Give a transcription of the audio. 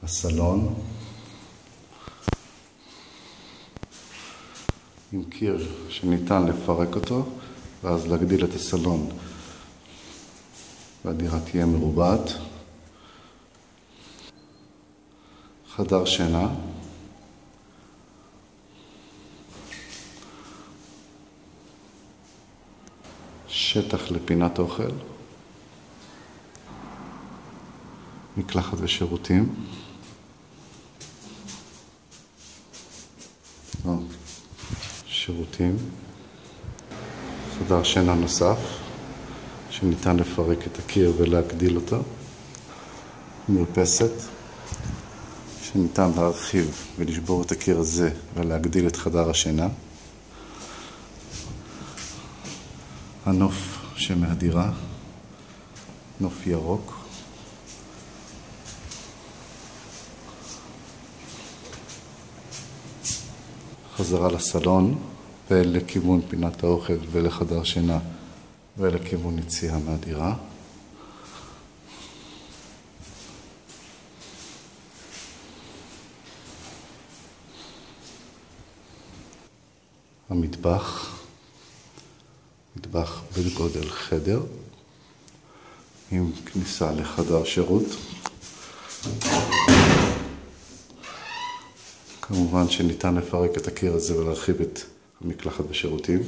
הסלון עם קיר שניתן לפרק אותו ואז להגדיל את הסלון והדירה תהיה מרובעת. חדר שינה, שטח לפינת אוכל, מקלחת ושירותים, שירותים, חדר שינה נוסף שניתן לפרק את הקיר ולהגדיל אותו, מרפסת שניתן להרחיב ולשבור את הקיר הזה ולהגדיל את חדר השינה, הנוף שמהדירה, נוף ירוק, חזרה לסלון ולכיוון פינת האוכל ולחדר שינה ולכיוון יציאה מהדירה. המטבח, מטבח בגודל חדר עם כניסה לחדר שירות. כמובן שניתן לפרק את הקיר הזה ולהרחיב את המקלחת ושירותים.